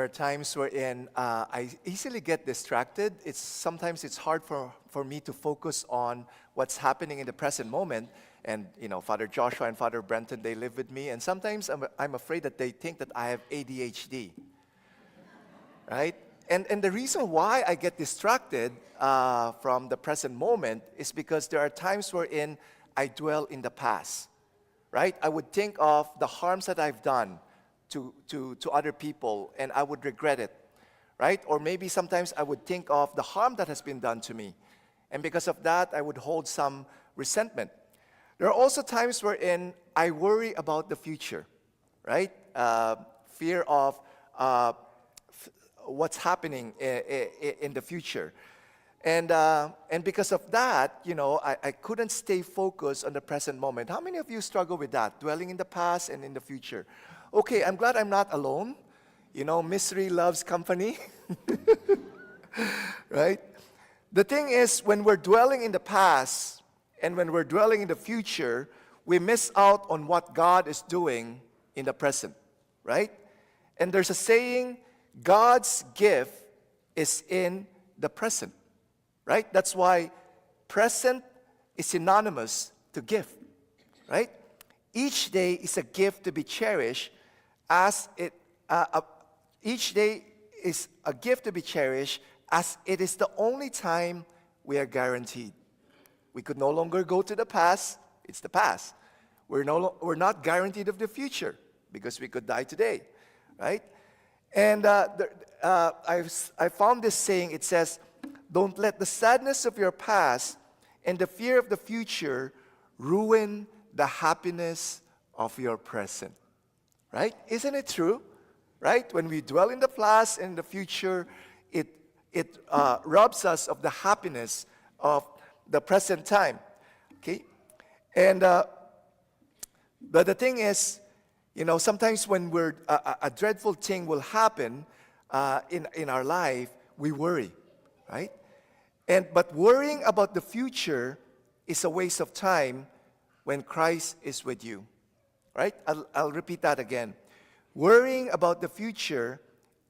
there are times wherein I easily get distracted. Sometimes it's hard for me to focus on what's happening in the present moment. And, Father Joshua and Father Brenton, they live with me. And sometimes I'm afraid that they think that I have ADHD, right? And the reason why I get distracted from the present moment is because there are times wherein I dwell in the past, right? I would think of the harms that I've done to other people, and I would regret it, right? Or maybe sometimes I would think of the harm that has been done to me, and because of that, I would hold some resentment. There are also times wherein I worry about the future, right? Fear of what's happening in the future. And because of that, I couldn't stay focused on the present moment. How many of you struggle with that, dwelling in the past and in the future? Okay, I'm glad I'm not alone. Misery loves company. Right? The thing is, when we're dwelling in the past and when we're dwelling in the future, we miss out on what God is doing in the present. Right? And there's a saying, God's gift is in the present. Right? That's why present is synonymous to gift. Right? Each day is a gift to be cherished each day is a gift to be cherished as it is the only time we are guaranteed. We could no longer go to the past. It's the past. We're not guaranteed of the future because we could die today. Right? And I found this saying. It says, don't let the sadness of your past and the fear of the future ruin the happiness of your present. Right? Isn't it true? Right? When we dwell in the past and the future, it robs us of the happiness of the present time. Okay? And but the thing is, sometimes when a dreadful thing will happen in our life, we worry. Right? But worrying about the future is a waste of time when Christ is with you. Right? I'll repeat that again. Worrying about the future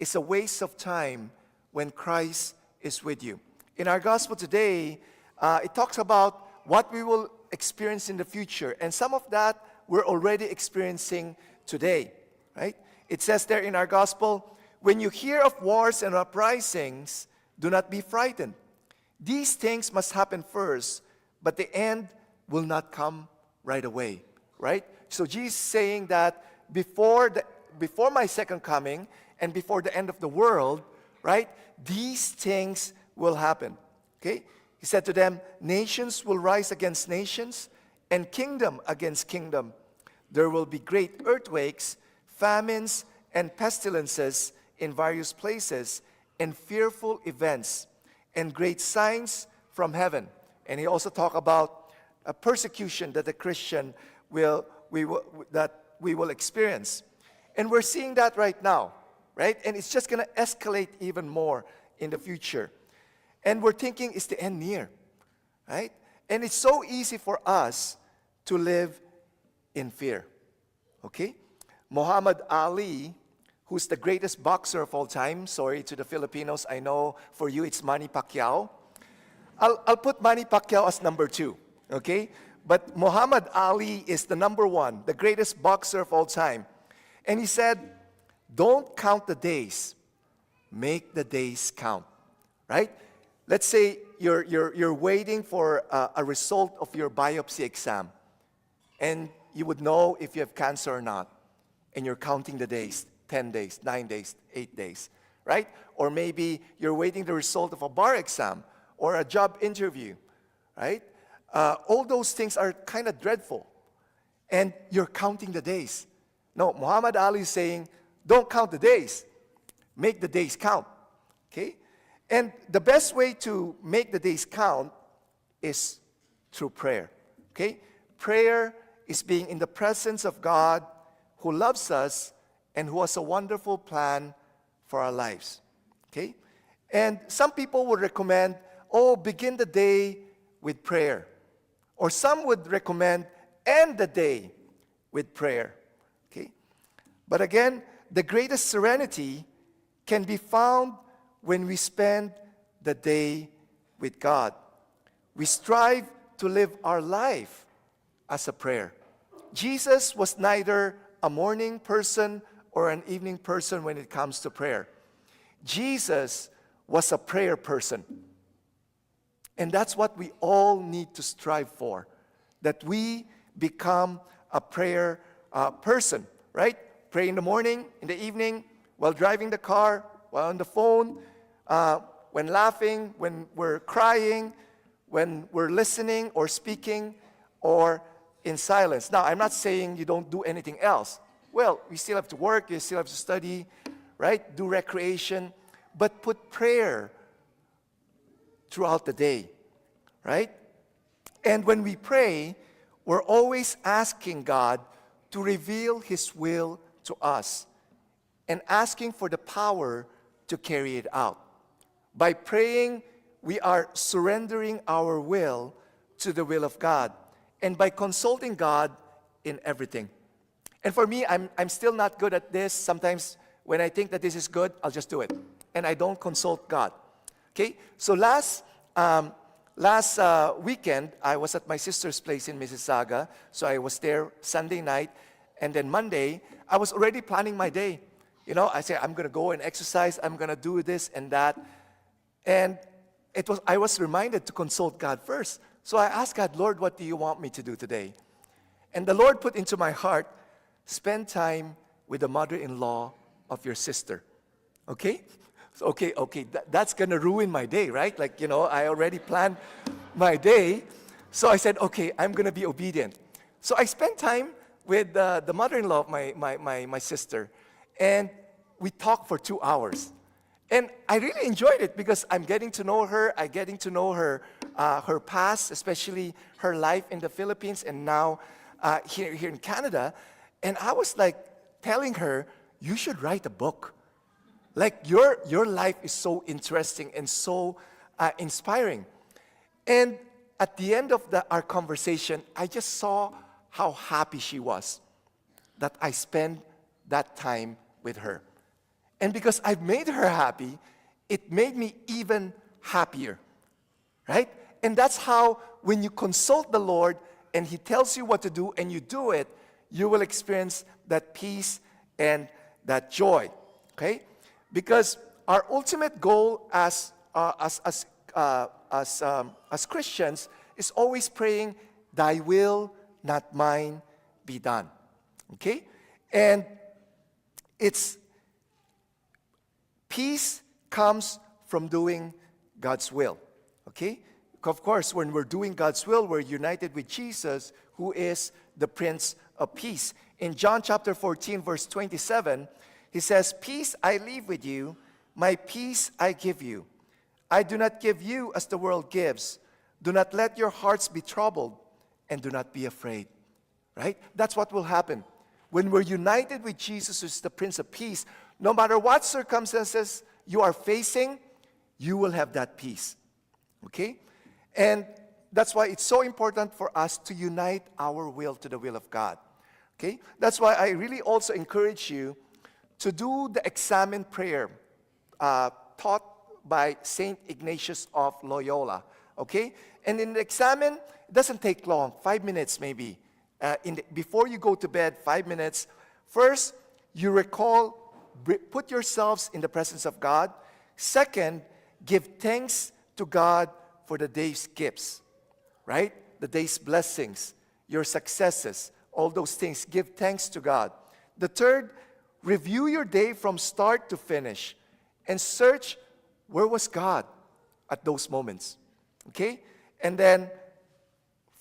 is a waste of time when Christ is with you. In our gospel today, it talks about what we will experience in the future. And some of that we're already experiencing today. Right? It says there in our gospel, when you hear of wars and uprisings, do not be frightened. These things must happen first, but the end will not come right away. Right? So Jesus is saying that before my second coming and before the end of the world, right, these things will happen. Okay? He said to them, nations will rise against nations and kingdom against kingdom. There will be great earthquakes, famines, and pestilences in various places, and fearful events, and great signs from heaven. And he also talked about a persecution that the Christian we will experience. And we're seeing that right now, right? And it's just going to escalate even more in the future. And we're thinking, is the end near? Right? And it's so easy for us to live in fear. Okay? Mohammad Ali, who's the greatest boxer of all time, sorry to the Filipinos, I know for you it's Manny Pacquiao. I'll put Manny Pacquiao as number 2, okay? But Muhammad Ali is the number 1, the greatest boxer of all time. And he said, don't count the days, make the days count, right? Let's say you're waiting for a result of your biopsy exam, and you would know if you have cancer or not, and you're counting the days, 10 days, 9 days, 8 days, right? Or maybe you're waiting the result of a bar exam or a job interview, right? All those things are kind of dreadful, and you're counting the days. No, Muhammad Ali is saying, don't count the days. Make the days count. Okay? And the best way to make the days count is through prayer. Okay? Prayer is being in the presence of God who loves us and who has a wonderful plan for our lives. Okay? And some people would recommend, begin the day with prayer. Or some would recommend, end the day with prayer. Okay? But again, the greatest serenity can be found when we spend the day with God. We strive to live our life as a prayer. Jesus was neither a morning person or an evening person when it comes to prayer. Jesus was a prayer person. And that's what we all need to strive for, that we become a prayer person, right? Pray in the morning, in the evening, while driving the car, while on the phone, when laughing, when we're crying, when we're listening or speaking, or in silence. Now, I'm not saying you don't do anything else. Well, you still have to work, you still have to study, right? Do recreation, but put prayer throughout the day, right? And when we pray, we're always asking God to reveal His will to us and asking for the power to carry it out. By praying, we are surrendering our will to the will of God, and by consulting God in everything. And for me, I'm still not good at this. Sometimes when I think that this is good, I'll just do it, and I don't consult God. Okay? So last weekend, I was at my sister's place in Mississauga. So I was there Sunday night, and then Monday, I was already planning my day. You know, I said, I'm going to go and exercise. I'm going to do this and that. And I was reminded to consult God first. So I asked God, Lord, what do you want me to do today? And the Lord put into my heart, spend time with the mother-in-law of your sister. Okay? So, okay, that's going to ruin my day, right? Like, you know, I already planned my day. So I said, okay, I'm going to be obedient. So I spent time with the mother-in-law of my sister. And we talked for 2 hours. And I really enjoyed it because I'm getting to know her. I'm getting to know her past, especially her life in the Philippines and now here in Canada. And I was like telling her, you should write a book. Like your life is so interesting and so inspiring. And at the end of our conversation, I just saw how happy she was that I spent that time with her. And because I've made her happy, it made me even happier, right? And that's how when you consult the Lord and He tells you what to do and you do it, you will experience that peace and that joy, okay? Because our ultimate goal as Christians is always praying, Thy will, not mine, be done, okay? And it's peace comes from doing God's will, okay? Of course, when we're doing God's will, we're united with Jesus, who is the Prince of Peace. In John chapter 14, verse 27, He says, peace I leave with you, my peace I give you. I do not give you as the world gives. Do not let your hearts be troubled, and do not be afraid, right? That's what will happen. When we're united with Jesus, who is the Prince of Peace, no matter what circumstances you are facing, you will have that peace. Okay? And that's why it's so important for us to unite our will to the will of God. Okay? That's why I really also encourage you to do the examen prayer taught by St. Ignatius of Loyola. Okay? And in the examen, it doesn't take long, 5 minutes maybe. Before you go to bed, 5 minutes. First, you recall, put yourselves in the presence of God. Second, give thanks to God for the day's gifts, right? The day's blessings, your successes, all those things. Give thanks to God. The third, review your day from start to finish and search where was God at those moments, okay? And then,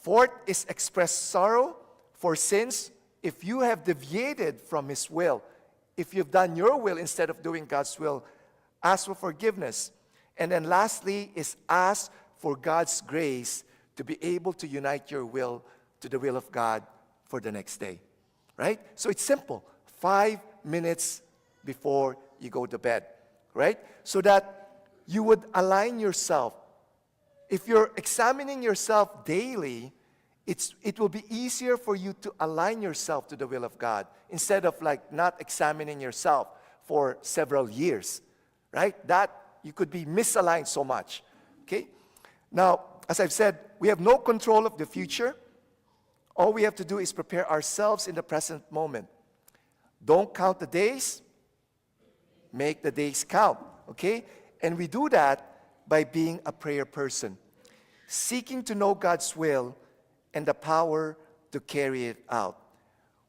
fourth is express sorrow for sins if you have deviated from His will. If you've done your will instead of doing God's will, ask for forgiveness. And then lastly is ask for God's grace to be able to unite your will to the will of God for the next day, right? So it's simple, 5 minutes before you go to bed, right? So that you would align yourself. If you're examining yourself daily, it will be easier for you to align yourself to the will of God instead of like not examining yourself for several years, right? That you could be misaligned so much, okay? Now, as I've said, we have no control of the future. All we have to do is prepare ourselves in the present moment. Don't count the days, make the days count, okay? And we do that by being a prayer person, seeking to know God's will and the power to carry it out.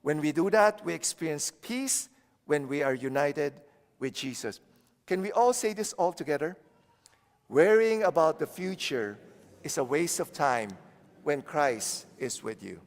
When we do that, we experience peace when we are united with Jesus. Can we all say this all together? Worrying about the future is a waste of time when Christ is with you.